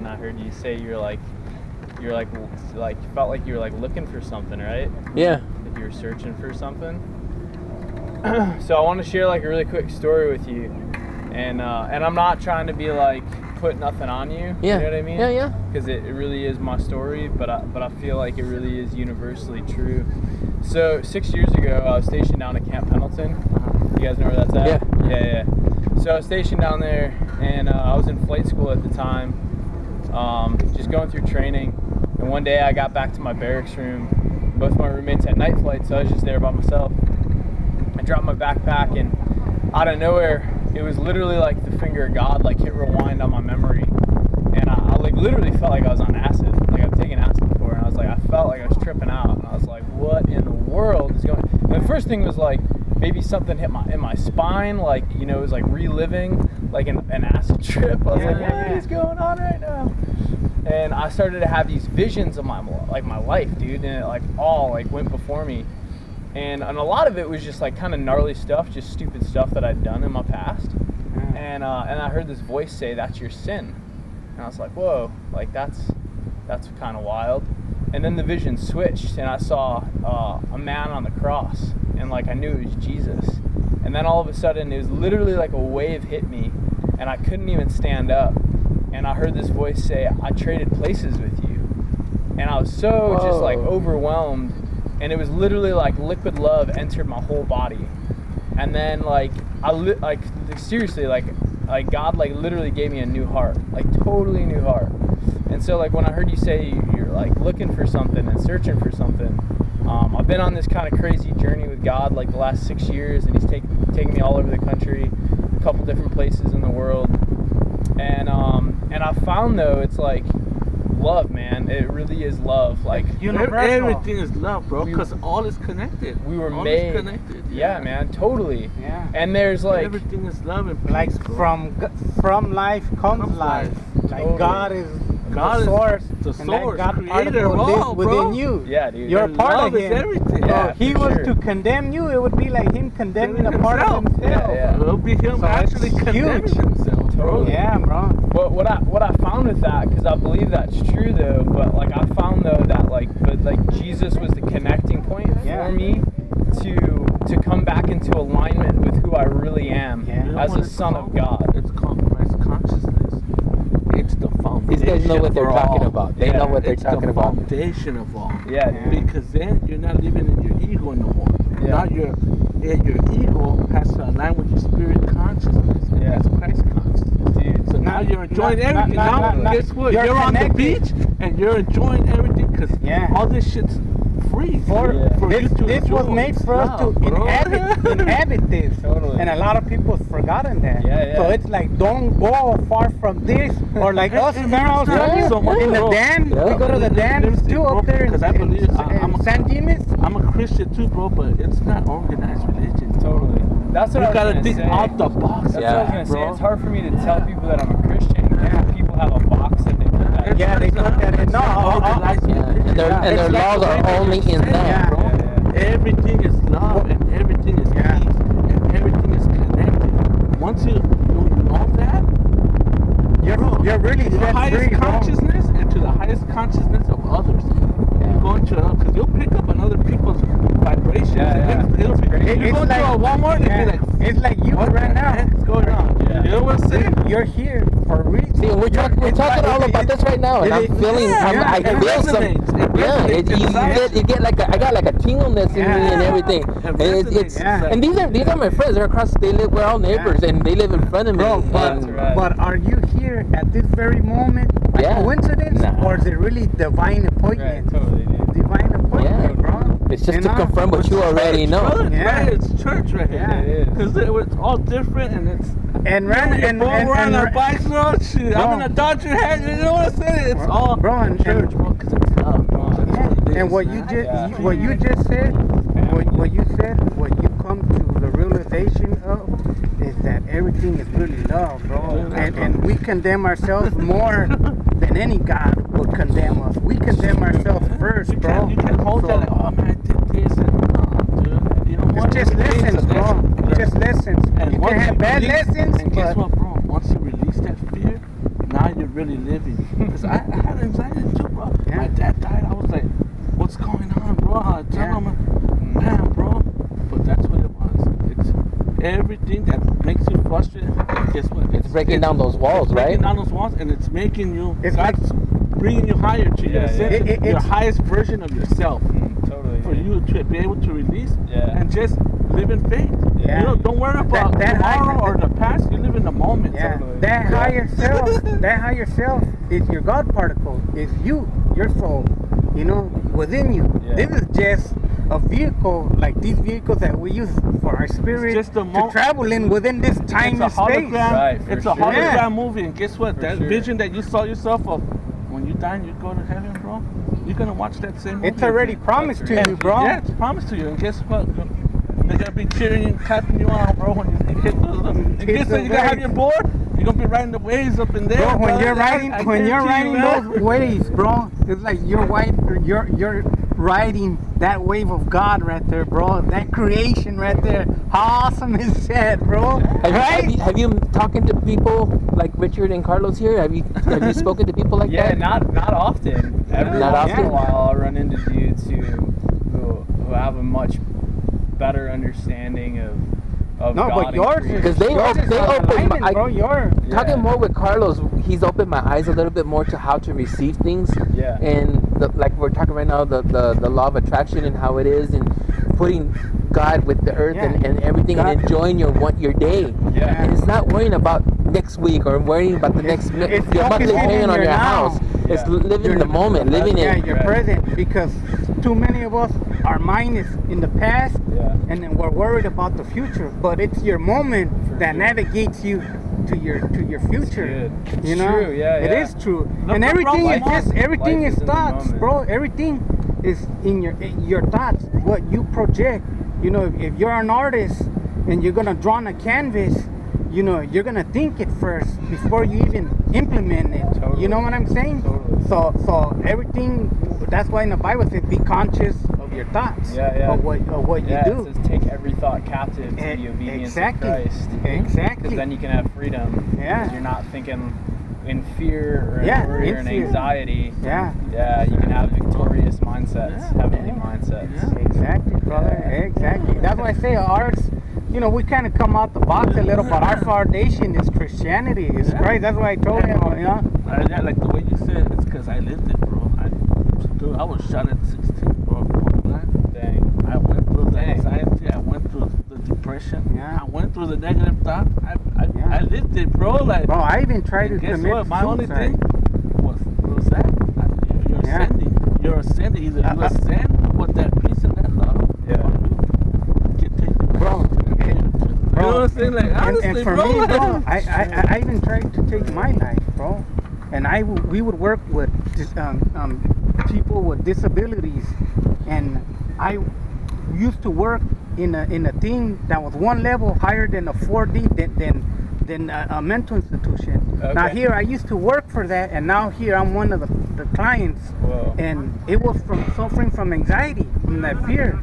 and I heard you say you felt like you were like looking for something, right? Yeah. Like you were searching for something. So I want to share like a really quick story with you, and I'm not trying to be like put nothing on you. Yeah. You know what I mean? Yeah. Because it really is my story, but I feel like it really is universally true. So 6 years ago, I was stationed down at Camp Pendleton. You guys know where that's at? Yeah. So I was stationed down there, and I was in flight school at the time, just going through training. And one day I got back to my barracks room. Both my roommates had night flight, so I was just there by myself. I dropped my backpack, and out of nowhere, it was literally like the finger of God like hit rewind on my memory. And I like literally felt like I was on acid. Like I've taken acid before, and I was like, I felt like I was tripping out. And I was like, what in the world is going on? And the first thing was like, maybe something hit in my spine, like, you know, it was like reliving like an acid trip. I was like, what is going on right now? And I started to have these visions of my life, dude, and it like all like went before me. And a lot of it was just like kind of gnarly stuff, just stupid stuff that I'd done in my past. And I heard this voice say, "That's your sin." And I was like, whoa, like that's kind of wild. And then the vision switched, and I saw a man on the cross, and like I knew it was Jesus. And then all of a sudden, it was literally like a wave hit me, and I couldn't even stand up. And I heard this voice say, "I traded places with you." And I was so just like overwhelmed, and it was literally like liquid love entered my whole body. And then like seriously, like God like literally gave me a new heart, like totally new heart. And so like when I heard you say you're like looking for something and searching for something, I've been on this kind of crazy journey with God like the last 6 years, and He's taken me all over the country, a couple different places in the world, and I found though it's like love, man. It really is love. Like everything is love, bro. Because all is connected. We were all made. Is connected. Yeah, man. Totally. Yeah. And there's like everything is love and peace, like bro. from life comes life. Like Totally. God is the source, the and source, that God creator of lives all, within bro. you. Yeah, dude. You're a And part love of is Him. everything. Yeah, If He for was sure. to condemn you, it would be like Him condemning a part of Himself. Yeah. It will be Him So actually it's condemning huge. Himself, bro. Totally. Yeah, bro. But what I found with that, because I believe that's true though, but like I found though that like Jesus was the connecting point for me to come back into alignment with who I really am as a son of God. It's called Christ consciousness. It's the foundation. These guys know what they're for talking all. about. They know what they're talking about. It's the foundation of all. Yeah, dude. Because then you're not living in your ego no more. Yeah. Now your ego has to align with your spirit consciousness. Yeah. That's Christ consciousness. Dude. So now you're enjoying not- everything. not- Now not- guess what? you're You're on the connected. beach and you're enjoying everything because all this shit's free for you to This was enjoy. made for us to Wow, bro. inhabit this. Totally. And a lot of people have forgotten that. Yeah. So it's like, don't go far from this. Or like us, remember I was telling you, so much, in the bro. dam, Yeah. we go to the dams too up there in, Because I believe in San Dimas. I'm a Christian too, bro, but it's not organized religion. Totally. That's what You I was gotta gonna think say. out the box. That's what I was gonna say. bro. It's hard for me to tell people that I'm a Christian because people have a box that they put that. Yeah, they put that in. No, organized religion. And their laws are only in them. Yeah. Bro. Everything is love and everything is peace and everything is connected. Once you know that, You're really to the set highest free, bro. consciousness and to the highest consciousness of others. You go into because you'll pick up on other people's vibrations. Yeah. It'll be, you go It's into a Walmart and be like, it's like you what right the now. heck is going on? Yeah. You know what I'm saying? You're here for a reason. See, we're talking all about this right now, and I'm feeling, I feel some, you get like I got like a tingleness in me and everything. And it's and these are my friends. They're across. We're all neighbors, and they live in front of me. Bro, but are you here at this very moment by coincidence, or is it really divine appointment? Right, totally, dude. Divine appointment, bro. It's just to confirm what you already know. Right, it's church right here. Yeah, it is. Because it's all different and it's. And we're on our bikes, bro. Shit, Bro. I'm in a Dodger hat. You know what I'm saying? It's all bro, and church, bro. Because it's love, bro. That's what it is. And what you just said, what you come to the realization of is that everything is really love, bro. And we condemn ourselves more than any God would condemn us. We condemn ourselves first, bro. You can't hold that like, oh man, I did this and dude. You know what? It's just lessons, bro. It's just lessons. And You can have bad lessons, and guess but what, bro? Once you release that fear, now you're really living? Because I had anxiety too, bro. Yeah. My dad died. I was like, what's going on, bro? I tell him, man, bro. But that's what it was. It's everything that makes you frustrated. Guess what? It's breaking down those walls, right? Breaking down those walls, and it's making you. It's God's bringing you higher to your ascension, your highest version of yourself. Totally. For you to be able to release and just live in faith. Yeah. You know, don't worry about tomorrow or the past. You live in the moment. Yeah. Totally. That higher self, that higher self is your God particle. Is you, your soul. You know, within you. Yeah. This is just a vehicle, like these vehicles that we use for our spirit It's just to travel in within this time and space. Right, It's for a hologram Yeah. movie, and guess what? For That sure. vision that you saw yourself of when you die and you go to heaven, bro. You're gonna watch that same movie. It's already again. promised to That's you, bro. Yeah, it's promised to you, and guess what? They're gonna be cheering and clapping you on, bro. When you hit those, and guess what? You're gonna have your board. You're gonna be riding the waves up in there. Bro, when brother. you're riding, I when you're riding guarantee you, those waves, bro, it's like you're riding that wave of God right there, bro. That creation right there. How awesome is that, bro? Have you talking to people like Richard and Carlos here? Have you spoken to people like Yeah, that? not often. Every Not once in a often? while, I'll run into dudes who have a much better understanding of No, God but and yours creation. is, 'Cause they yours is open alignment, my- bro. Yours. Talking more with Carlos, he's opened my eyes a little bit more to how to receive things. Yeah. And like we're talking right now, the law of attraction and how it is, and putting God with the earth and everything, God. and enjoying your day. Yeah. And it's not worrying about next week or worrying about the next it's your monthly focusing payment in on your your now. house. It's Yeah. living in the moment, living Yeah, in. you're Right. present, because too many of us, our mind is in the past, Yeah. and then we're worried about the future. But it's your moment For that sure. navigates you to your future. good. You It's know, true, yeah, it yeah. is true. Look And up everything wrong is just life. everything Life is is in the thoughts, moment. bro. Everything is in your thoughts. What you project. You know, if you're an artist and you're gonna draw on a canvas, you know, you're gonna think it first before you even implement it. Totally. You know what I'm saying? Totally. So everything. That's why in the Bible says, "Be conscious of your thoughts." Yeah. Of what you Yeah, do. it says take every thought captive to the obedience Exactly. of Christ. Exactly. Because then you can have freedom. Yeah. Because you're not thinking in fear or in Yeah, worry in or in fear. anxiety. Yeah. Yeah, you can have victorious mindsets, Yeah. heavenly mindsets. Exactly, brother. Exactly. That's why I say ours. You know, we kind of come out the box a little, but our foundation is Christianity. It's Christ. That's why I told him. You know. Yeah, like the way you said, it's because I lived it, bro. I was shot at 16, bro. Dang. I went through the anxiety. I went through the depression. Yeah. I went through the negative thought. I lived it, bro. Like, Bro, I even tried to and guess commit what? My only suicide. thing was that you're Yeah. ascending. You're ascending. Either you ascend with that peace and that love, Yeah. or you get taken back. Bro, You know what I'm saying? Like, honestly, and for bro. me, bro, I even tried to take my life, bro. And we would work with people with disabilities, and I used to work in a thing that was one level higher than a 4D than a mental institution. Okay. Now here I used to work for that, and now here I'm one of the clients. Whoa. And it was from suffering from anxiety and that fear.